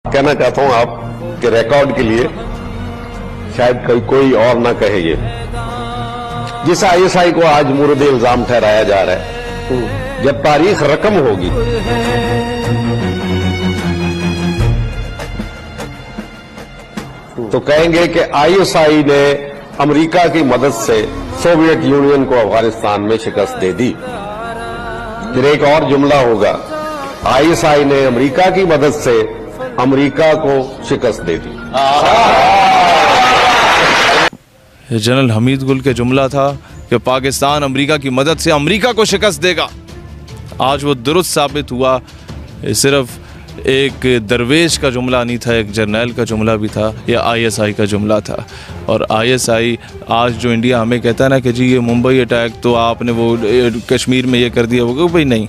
कहना चाहता हूं आपके रिकॉर्ड के लिए, शायद कोई और ना कहे ये, जिस आईएसआई को आज मुर्द इल्जाम ठहराया जा रहा है, जब तारीख रकम होगी तो कहेंगे कि आईएसआई ने अमेरिका की मदद से सोवियत यूनियन को अफगानिस्तान में शिकस्त दे दी। फिर एक और जुमला होगा, आईएसआई ने अमेरिका की मदद से अमेरिका को शिकस्त दे दी। जनरल हमीद गुल के जुमला था कि पाकिस्तान अमेरिका की मदद से अमेरिका को शिकस्त देगा। आज वो दुरुस्त साबित हुआ। सिर्फ एक दरवेश का जुमला नहीं था, एक जर्नैल का जुमला भी था, या आईएसआई का जुमला था। और आईएसआई आज जो इंडिया हमें कहता है ना कि जी ये मुंबई अटैक तो आपने वो कश्मीर में ये कर दिया, वो भाई नहीं,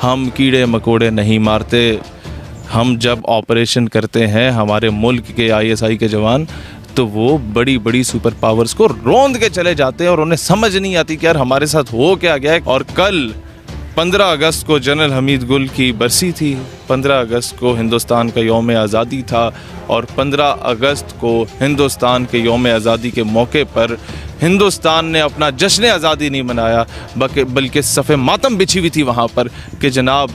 हम कीड़े मकोड़े नहीं मारते। हम जब ऑपरेशन करते हैं हमारे मुल्क के आईएसआई के जवान, तो वो बड़ी बड़ी सुपर पावर्स को रोंद के चले जाते हैं और उन्हें समझ नहीं आती कि यार हमारे साथ हो क्या गया है। और कल 15 अगस्त को जनरल हमीद गुल की बरसी थी, 15 अगस्त को हिंदुस्तान का यौम आज़ादी था, और 15 अगस्त को हिंदुस्तान के यौम आज़ादी के मौके पर हिंदुस्तान ने अपना जश्न आज़ादी नहीं मनाया, बल्कि सफ़े मातम बिछी हुई थी वहाँ पर कि जनाब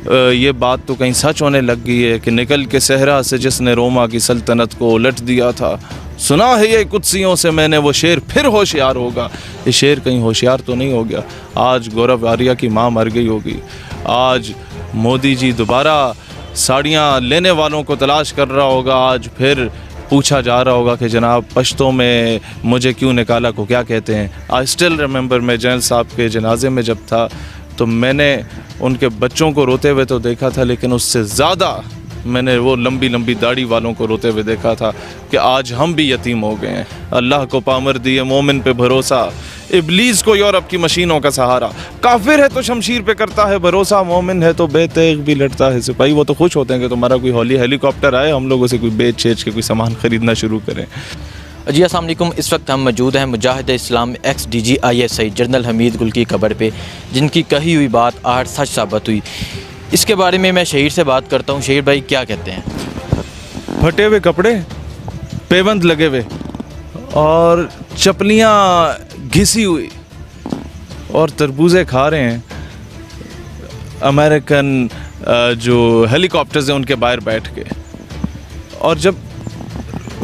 ये बात तो कहीं सच होने लग गई है कि निकल के सहरा से जिसने रोमा की सल्तनत को उलट दिया था, सुना है ये कुत्सियों से मैंने वो शेर फिर होशियार होगा। ये शेर कहीं होशियार तो नहीं हो गया। आज गौरव आर्या की माँ मर गई होगी, आज मोदी जी दोबारा साड़ियाँ लेने वालों को तलाश कर रहा होगा, आज फिर पूछा जा रहा होगा कि जनाब पश्तो में मुझे क्यों निकाला को क्या कहते हैं। आई स्टिल रिमेंबर, मैं जनरल साहब के जनाजे में जब था तो मैंने उनके बच्चों को रोते हुए तो देखा था, लेकिन उससे ज़्यादा मैंने वो लंबी लंबी दाढ़ी वालों को रोते हुए देखा था कि आज हम भी यतीम हो गए हैं। अल्लाह को पामर दिए, मोमिन पे भरोसा, इब्लीस को यूरोप की मशीनों का सहारा। काफिर है तो शमशीर पे करता है भरोसा, मोमिन है तो बेतेग भी लड़ता है सिपाही। वो तो खुश होते हैं कि तुम्हारा कोई हौली हेलीकॉप्टर आए, हम लोगों से कोई बेच छेच के कोई सामान खरीदना शुरू करें। जी अस्सलाम वालेकुम। इस वक्त हम मौजूद हैं मुजाहिद इस्लाम ex DG ISI general Hamid Gul की कब्र पे, जिनकी कही हुई बात आज सच साबित हुई। इसके बारे में मैं शहीर से बात करता हूँ। शहीर भाई क्या कहते हैं? फटे हुए कपड़े, पेबंद लगे हुए और चपलियाँ घिसी हुई, और तरबूजे खा रहे हैं अमेरिकन जो हेलीकॉप्टर्स हैं उनके बाहर बैठ के। और जब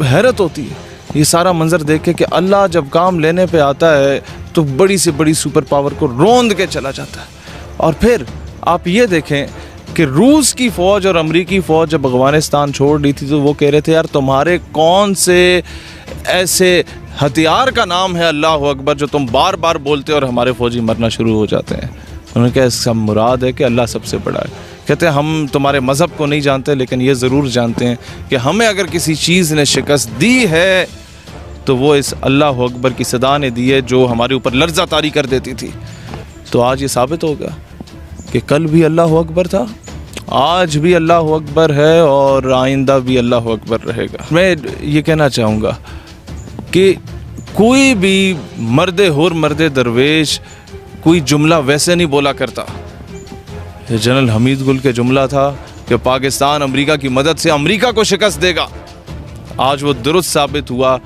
हैरत होती है ये सारा मंजर देख के कि अल्लाह जब काम लेने पे आता है तो बड़ी से बड़ी सुपर पावर को रोंद के चला जाता है। और फिर आप ये देखें कि रूस की फ़ौज और अमेरिकी फ़ौज जब अफगानिस्तान छोड़ रही थी तो वो कह रहे थे यार तुम्हारे कौन से ऐसे हथियार का नाम है अल्लाह अकबर जो तुम बार बार बोलते हो और हमारे फ़ौजी मरना शुरू हो जाते हैं। उन्होंने कहा इसका मुराद है कि अल्लाह सबसे बड़ा है। कहते हैं हम तुम्हारे मज़हब को नहीं जानते, लेकिन ये ज़रूर जानते हैं कि हमें अगर किसी चीज़ ने शिकस्त दी है तो वो इस अल्लाह अकबर की सदा ने दी है जो हमारे ऊपर लर्ज़ा तारी कर देती थी। तो आज ये साबित होगा कि कल भी अल्लाह अकबर था, आज भी अल्लाह अकबर है और आइंदा भी अल्लाह अकबर रहेगा। मैं ये कहना चाहूँगा कि कोई भी मर्दे हुर मर्दे दरवेश कोई जुमला वैसे नहीं बोला करता। जनरल हमीद गुल के जुमला था कि पाकिस्तान अमेरिका की मदद से अमेरिका को शिकस्त देगा। आज वो दुरुस्त साबित हुआ।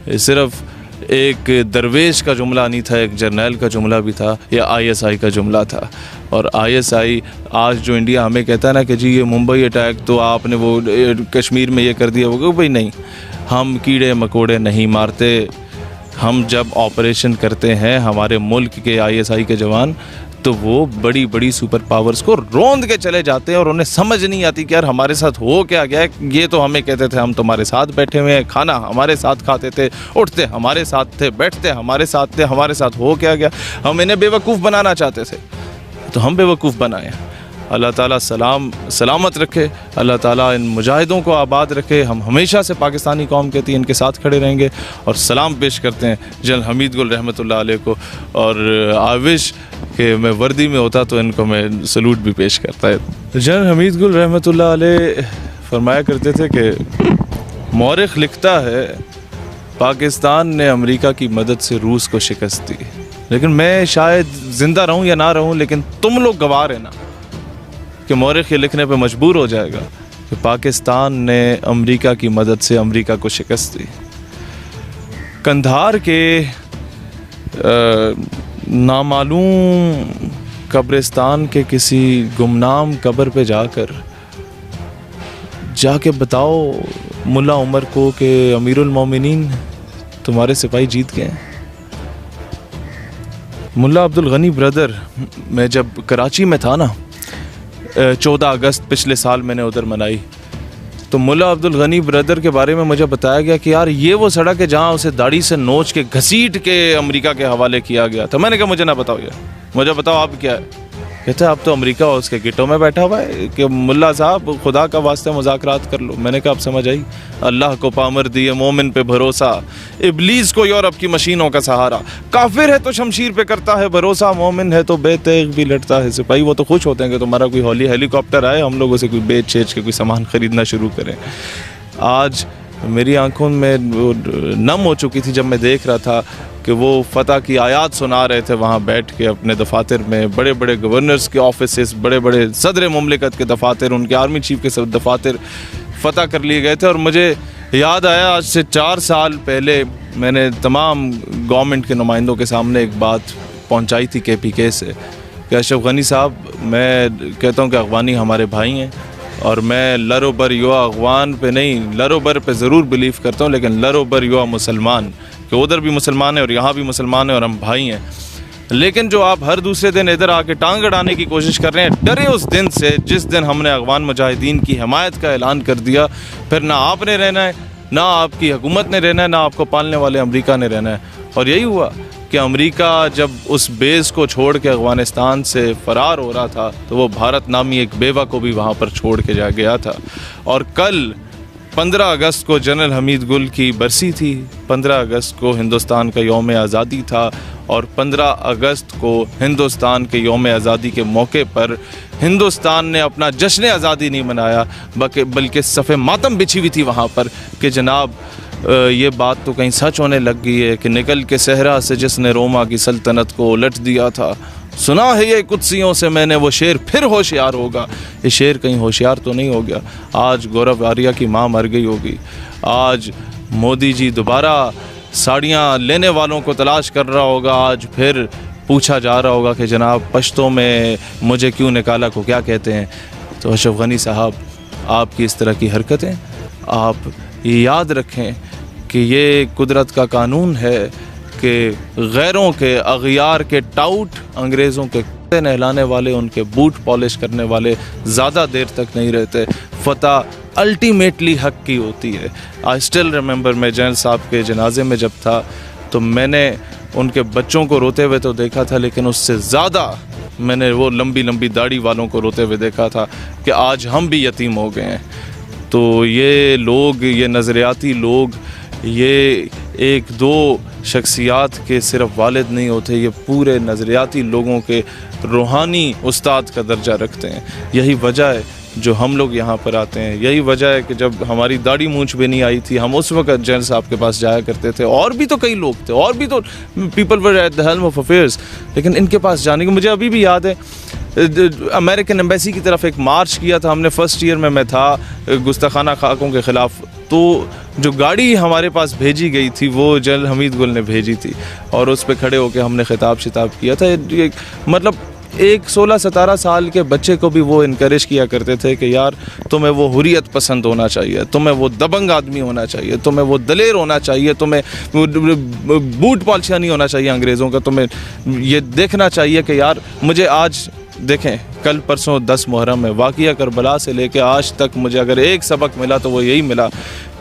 सिर्फ एक दरवेश का जुमला नहीं था, एक जर्नैल का जुमला भी था, या आईएसआई का जुमला था। और आईएसआई आज जो इंडिया हमें कहता है ना कि जी ये मुंबई अटैक तो आपने वो कश्मीर में ये कर दिया, वो भाई नहीं, हम कीड़े मकोड़े नहीं मारते। हम जब ऑपरेशन करते हैं हमारे मुल्क के आईएसआई के जवान, तो वो बड़ी बड़ी सुपर पावर्स को रोंद के चले जाते हैं और उन्हें समझ नहीं आती कि यार हमारे साथ हो क्या गया है। ये तो हमें कहते थे हम तुम्हारे साथ बैठे हुए हैं, खाना हमारे साथ खाते थे, उठते हमारे साथ थे, बैठते हमारे साथ थे, हमारे साथ हो क्या गया। हम इन्हें बेवकूफ़ बनाना चाहते थे तो हम बेवकूफ़ बनाए। अल्लाह ताला सलामत रखे, अल्लाह ताला इन मुजाहिदों को आबाद रखे। हम हमेशा से पाकिस्तानी कौम कहती है इनके साथ खड़े रहेंगे। और सलाम पेश करते हैं जनरल हमीद गुल रहमतुल्लाह अलैह को, और आविश कि मैं वर्दी में होता तो इनको मैं सलूट भी पेश करता है। जनरल हमीद गुल रहमतुल्लाह अलैह फरमाया करते थे कि मौरिख लिखता है पाकिस्तान ने अमेरिका की मदद से रूस को शिकस्त दी, लेकिन मैं शायद ज़िंदा रहूं या ना रहूं, लेकिन तुम लोग गवाह रहना कि मौरिख ये लिखने पे मजबूर हो जाएगा कि पाकिस्तान ने अमेरिका की मदद से अमेरिका को शिकस्त दी। कंधार के नामालूम कब्रिस्तान के किसी गुमनाम कब्र पे जाके बताओ मुल्ला उमर को कि अमीरुल मोमिनीन तुम्हारे सिपाही जीत गए। मुल्ला अब्दुल गनी ब्रदर, मैं जब कराची में था ना, 14 अगस्त पिछले साल मैंने उधर मनाई, तो मुल्ला अब्दुल गनी ब्रदर के बारे में मुझे बताया गया कि यार ये वो सड़क है जहाँ उसे दाढ़ी से नोच के घसीट के अमेरिका के हवाले किया गया था। मैंने कहा मुझे ना बताओ यार, मुझे बताओ आप क्या है। कहते हैं अब तो अमेरिका और उसके गिटों में बैठा हुआ है कि मुल्ला साहब खुदा का वास्ते मुज़ाकरात कर लो। मैंने कहा अब समझ आई, अल्लाह को पामर दिए, मोमिन पे भरोसा, इब्लीस को यूरोप की मशीनों का सहारा। काफिर है तो शमशीर पे करता है भरोसा, मोमिन है तो बेतेग भी लड़ता है सिपाही। वो तो खुश होते हैं कि तुम्हारा कोई हेलीकॉप्टर आए, हम लोग उसे कोई बेच छेच के कोई सामान खरीदना शुरू करें। आज मेरी आंखों में नम हो चुकी थी जब मैं देख रहा था कि वो फतह की आयात सुना रहे थे वहाँ बैठ के अपने दफातर में। बड़े बड़े गवर्नर्स के ऑफिस, बड़े बड़े सदर मुमलिकत के दफातर, उनके आर्मी चीफ के सब दफातर फतह कर लिए गए थे। और मुझे याद आया आज से 4 साल पहले मैंने तमाम गवर्नमेंट के नुमाइंदों के सामने एक बात पहुँचाई थी KPK से कि अशरफ गनी साहब, मैं कहता हूँ कि अफ़गानी हमारे भाई हैं और मैं लरो बर युवा अफ़गान पे नहीं, लरो बर पे ज़रूर बिलीव करता हूँ, लेकिन लरो बर युवा मुसलमान, कि उधर भी मुसलमान है और यहाँ भी मुसलमान है और हम भाई हैं। लेकिन जो आप हर दूसरे दिन इधर आके टांग अड़ाने की कोशिश कर रहे हैं, डरे उस दिन से जिस दिन हमने अफ़गान मुजाहिदीन की हिमायत का ऐलान कर दिया। फिर ना आपने रहना है, ना आपकी हुकूमत ने रहना है, ना आपको पालने वाले अमेरिका ने रहना है। और यही हुआ कि अमेरिका जब उस बेस को छोड़ के अफ़गानिस्तान से फ़रार हो रहा था तो वो भारत नामी एक बेवा को भी वहाँ पर छोड़ के जा गया था। और कल 15 अगस्त को जनरल हमीद गुल की बरसी थी। 15 अगस्त को हिंदुस्तान का यौम आज़ादी था और 15 अगस्त को हिंदुस्तान के यौम आज़ादी के मौके पर हिंदुस्तान ने अपना जश्न आज़ादी नहीं मनाया बल्कि सफ़े मातम बिछी हुई थी वहाँ पर कि जनाब ये बात तो कहीं सच होने लग गई है कि निकल के सहरा से जिसने रोमा की सल्तनत को उलट दिया था, सुना है ये कुत्सियों से मैंने वो शेर फिर होशियार होगा। ये शेर कहीं होशियार तो नहीं हो गया। आज गौरव आर्या की माँ मर गई होगी, आज मोदी जी दोबारा साड़ियाँ लेने वालों को तलाश कर रहा होगा, आज फिर पूछा जा रहा होगा कि जनाब पश्तों में मुझे क्यों निकाला को क्या कहते हैं। तो अशरफ गनी साहब, आपकी इस तरह की हरकतें, आप ये याद रखें कि ये कुदरत का कानून है कि गैरों के अगियार के टाउट, अंग्रेज़ों के कुत्ते नहलाने वाले, उनके बूट पॉलिश करने वाले ज़्यादा देर तक नहीं रहते। फतह अल्टीमेटली हक की होती है। आई स्टिल रिमेंबर, मैं जैन साहब के जनाजे में जब था तो मैंने उनके बच्चों को रोते हुए तो देखा था, लेकिन उससे ज़्यादा मैंने वो लंबी लंबी दाढ़ी वालों को रोते हुए देखा था कि आज हम भी यतीम हो गए हैं। तो ये लोग, ये नज़रियाती लोग, ये 1-2 शख्सियात के सिर्फ वालिद नहीं होते, ये पूरे नज़रियाती लोगों के रूहानी उस्ताद का दर्जा रखते हैं। यही वजह है जो हम लोग यहाँ पर आते हैं। यही वजह है कि जब हमारी दाढ़ी मूंछ भी नहीं आई थी, हम उस वक्त जैन साहब के पास जाया करते थे। और भी तो कई लोग थे, और भी तो people were at the helm of affairs, लेकिन इनके पास जाने की मुझे अभी भी याद है। अमेरिकन एम्बेसी की तरफ एक मार्च किया था हमने, फर्स्ट ईयर में मैं था, गुस्ताखाना खाकों के ख़िलाफ़। तो जो गाड़ी हमारे पास भेजी गई थी वो जनरल हमीद गुल ने भेजी थी और उस पर खड़े होकर हमने खिताब शिताब किया था। मतलब एक 16-17 साल के बच्चे को भी वो इनकरेज किया करते थे कि यार तुम्हें वो हुर्रियत पसंद होना चाहिए, तुम्हें वो दबंग आदमी होना चाहिए, तुम्हें वो दलेर होना चाहिए, तुम्हें बूट पॉलिशिया नहीं होना चाहिए अंग्रेज़ों का, तुम्हें ये देखना चाहिए कि यार मुझे आज देखें, कल परसों 10 मुहर्रम में वाक़िया करबला से लेकर आज तक मुझे अगर एक सबक मिला तो वो यही मिला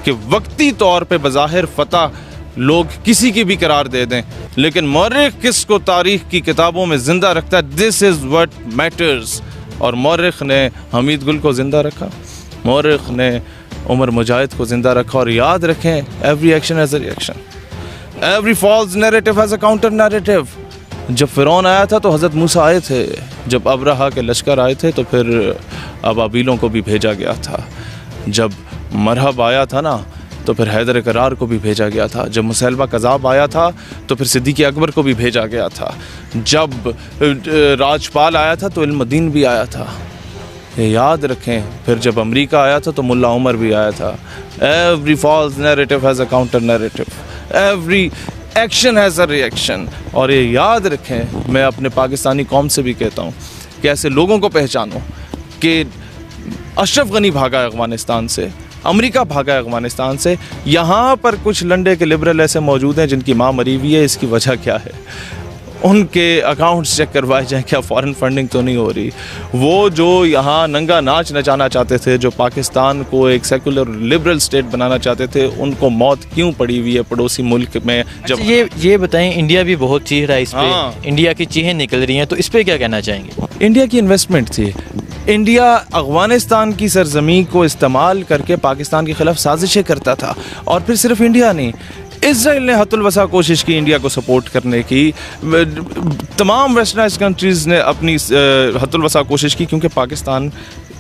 कि वक्ती तौर पे बज़ाहिर फ़तह लोग किसी की भी करार दे दें, लेकिन मौर्रिख किसको तारीख़ की किताबों में ज़िंदा रखता है, दिस इज़ व्हाट मैटर्स। और मौर्रिख ने हमीद गुल को ज़िंदा रखा, मौर्रिख ने उमर मुजाहिद को ज़िंदा रखा। और याद रखें, every action has a reaction, every false narrative has a counter narrative. जब फ़िरौन आया था तो हज़रत मूसा आए थे, जब अबरहा के लश्कर आए थे तो फिर अबाबीलों को भी भेजा गया था, जब मरहब आया था ना तो फिर हैदर करार को भी भेजा गया था, जब मुसैलमा कज़ाब आया था तो फिर सिद्दीक़ अकबर को भी भेजा गया था, जब राजपाल आया था तो इल्मुद्दीन भी आया था। ये याद रखें, फिर जब अमेरिका आया था तो मुल्ला उमर भी आया था। Every false narrative has a counter narrative, every action has a reaction. और ये याद रखें, मैं अपने पाकिस्तानी कौम से भी कहता हूँ कि ऐसे लोगों को पहचानो कि अशरफ गनी भागा है अफ़गानिस्तान से, अमेरिका भागा है अफ़गानिस्तान से, यहाँ पर कुछ लंडे के लिबरल ऐसे मौजूद हैं जिनकी माँ मरी हुई है। इसकी वजह क्या है? उनके अकाउंट्स चेक करवाए जाएँ, क्या फ़ॉरेन फंडिंग तो नहीं हो रही? वो जो यहाँ नंगा नाच नचाना चाहते थे, जो पाकिस्तान को एक सेकुलर लिबरल स्टेट बनाना चाहते थे, उनको मौत क्यों पड़ी हुई है पड़ोसी मुल्क में? जब ये बताएं, इंडिया भी बहुत चीख रहा है इस पे, हाँ। इंडिया की चीखें निकल रही हैं, तो इस पे क्या कहना चाहेंगे? इंडिया की इन्वेस्टमेंट थी। इंडिया अफ़गानिस्तान की सरजमी को इस्तेमाल करके पाकिस्तान के ख़िलाफ़ साजिशें करता था। और फिर सिर्फ इंडिया नहीं, इज़राइल ने हतुल वसा कोशिश की इंडिया को सपोर्ट करने की। तमाम वेस्टर्नाइज कंट्रीज़ ने अपनी हतुल वसा कोशिश की, क्योंकि पाकिस्तान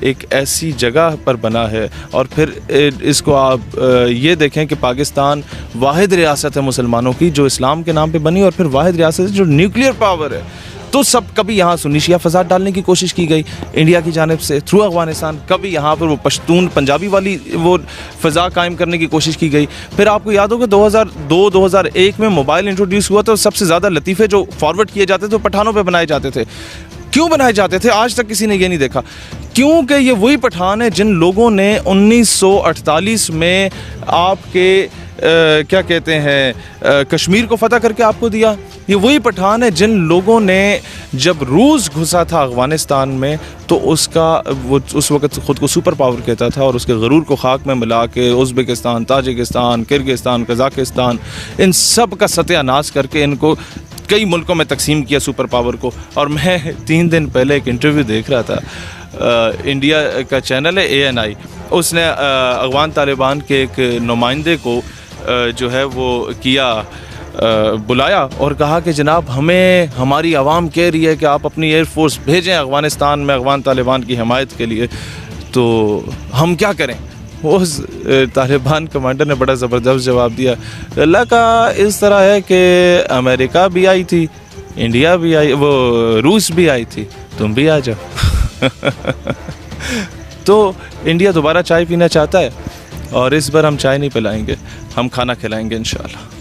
एक ऐसी जगह पर बना है। और फिर इसको आप ये देखें कि पाकिस्तान वाहिद रियासत है मुसलमानों की जो इस्लाम के नाम पे बनी, और फिर वाहिद रियासत है जो न्यूक्लियर पावर है। तो सब कभी यहाँ सुन्नी शिया फसाद डालने की कोशिश की गई इंडिया की जानिब से थ्रू अफ़गानिस्तान, कभी यहाँ पर वो पश्तून पंजाबी वाली वो फ़ज़ा कायम करने की कोशिश की गई। फिर आपको याद होगा 2002-2001 में मोबाइल इंट्रोड्यूस हुआ, तो सबसे ज़्यादा लतीफ़े जो फॉरवर्ड किए जाते थे वो पठानों पे बनाए जाते थे। क्यों बनाए जाते थे? आज तक किसी ने ये नहीं देखा। क्योंकि ये वही पठान है जिन लोगों ने 1948 में आपके क्या कहते हैं कश्मीर को फतह करके आपको दिया। ये वही पठान है जिन लोगों ने, जब रूस घुसा था अफ़गानिस्तान में, तो उसका वो उस वक्त ख़ुद को सुपर पावर कहता था, और उसके गरूर को खाक में मिला के उज़्बेकिस्तान, ताजिकिस्तान, किर्गिस्तान, कज़ाकिस्तान, इन सब का सत्यानाश करके इनको कई मुल्कों में तकसीम किया सुपर पावर को। और मैं 3 दिन पहले एक इंटरव्यू देख रहा था, इंडिया का चैनल है ANI, उसने अफ़गान तालिबान के एक नुमाइंदे को जो है वो किया, बुलाया और कहा कि जनाब हमें हमारी आवाम कह रही है कि आप अपनी एयरफोर्स भेजें अफ़गानिस्तान में अफ़गान तालिबान की हिमायत के लिए, तो हम क्या करें? उस तालिबान कमांडर ने बड़ा ज़बरदस्त जवाब दिया, अल्लाह का इस तरह है कि अमेरिका भी आई थी, इंडिया भी आई, वो रूस भी आई थी, तुम भी आ जाओ। तो इंडिया दोबारा चाय पीना चाहता है, और इस बार हम चाय नहीं पिलाएंगे, हम खाना खिलाएंगे इंशाल्लाह।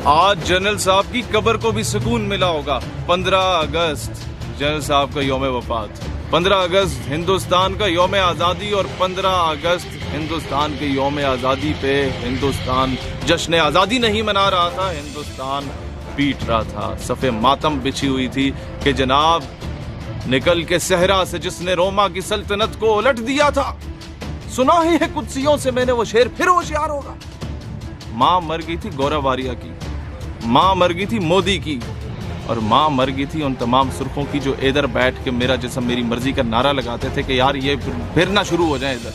आज जनरल साहब की कब्र को भी सुकून मिला होगा। 15 अगस्त जनरल साहब का यौम वफात, 15 अगस्त हिंदुस्तान का यौम आज़ादी, और 15 अगस्त हिंदुस्तान के यौम आज़ादी पे हिंदुस्तान जश्न आज़ादी नहीं मना रहा था, हिंदुस्तान पीट रहा था। सफ़े मातम बिछी हुई थी कि जनाब निकल के सहरा से जिसने रोमा की सल्तनत को उलट दिया था, सुना ही है कुत्सियों से मैंने वो शेर, फिर होशियार होगा। माँ मर गई थी गौरवारिया की, माँ मर गई थी मोदी की, और माँ मर गई थी उन तमाम सुर्खों की जो इधर बैठ के मेरा जिस्म मेरी मर्जी का नारा लगाते थे कि यार ये फिर ना शुरू हो जाए इधर।